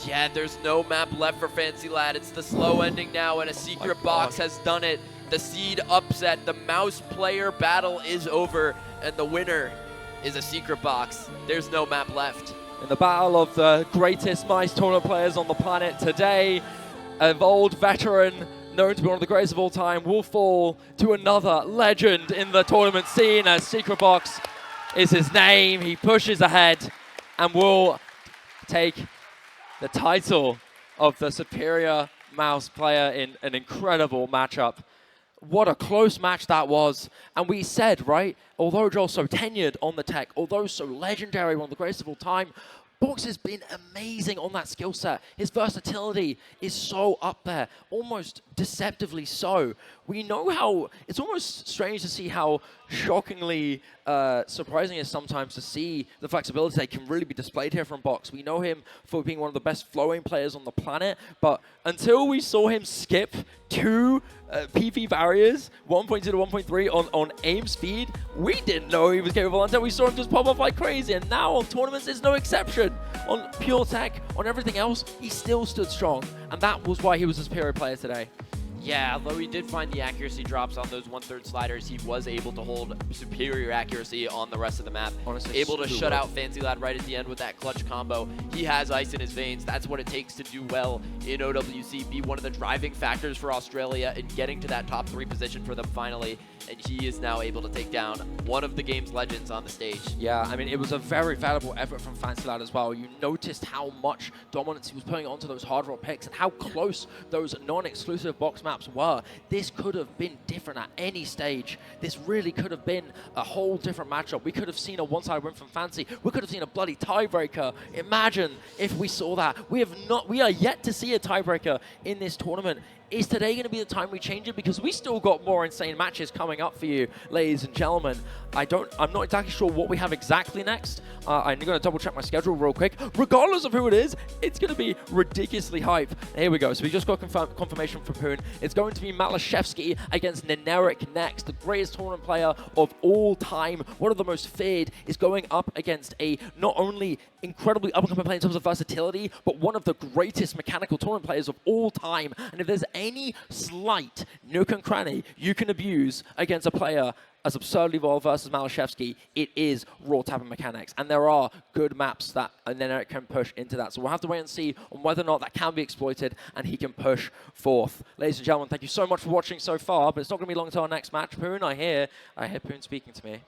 [SPEAKER 1] Yeah, there's no map left for Fancy Lad. It's the slow ending now, and a COEbox has done it. The seed upset, the mouse player battle is over, and the winner is a COEbox. There's no map left.
[SPEAKER 2] In the battle of the greatest mice tournament players on the planet today, an old veteran known to be one of the greatest of all time, will fall to another legend in the tournament scene as COEbox is his name. He pushes ahead and will take the title of the superior mouse player in an incredible matchup. What a close match that was. And we said, right, although Joel's so tenured on the tech, although so legendary, one of the greatest of all time, Box has been amazing on that skill set. His versatility is so up there, almost deceptively so. We know how, it's almost strange to see how shockingly surprising it is sometimes to see the flexibility that can really be displayed here from Box. We know him for being one of the best flowing players on the planet, but until we saw him skip 2 PV barriers, 1.2 to 1.3 on aim speed, we didn't know he was capable until we saw him just pop off like crazy. And now on tournaments, it's no exception. On pure tech, on everything else, he still stood strong. And that was why he was a superior player today.
[SPEAKER 1] Yeah, although he did find the accuracy drops on those 1/3 sliders, he was able to hold superior accuracy on the rest of the map.
[SPEAKER 2] Honestly,
[SPEAKER 1] able to shut out Fancy Lad right at the end with that clutch combo. He has ice in his veins. That's what it takes to do well in OWC, be one of the driving factors for Australia in getting to that top 3 position for them finally. And he is now able to take down one of the game's legends on the stage.
[SPEAKER 2] Yeah, I mean, it was a very valuable effort from Fancy Lad as well. You noticed how much dominance he was putting onto those hard roll picks and how close those non-exclusive box maps were. This could have been different at any stage. This really could have been a whole different matchup. We could have seen a one-sided win from Fancy. We could have seen a bloody tiebreaker. Imagine if we saw that. We are yet to see a tiebreaker in this tournament. Is today going to be the time we change it? Because we still got more insane matches coming up for you, ladies and gentlemen. I'm not exactly sure what we have exactly next. I'm going to double check my schedule real quick. Regardless of who it is, it's going to be ridiculously hype. Here we go. So we just got confirmation from Poon. It's going to be Malashevsky against Neneric next, the greatest tournament player of all time. One of the most feared is going up against a not only incredibly up-and-coming player in terms of versatility, but one of the greatest mechanical tournament players of all time. And if there's any slight nook and cranny you can abuse against a player as absurdly well versus Malashevsky, it is raw tapping mechanics. And there are good maps that Neneric can push into that. So we'll have to wait and see on whether or not that can be exploited and he can push forth. Ladies and gentlemen, thank you so much for watching so far, but it's not going to be long until our next match. Poon, I hear Poon speaking to me.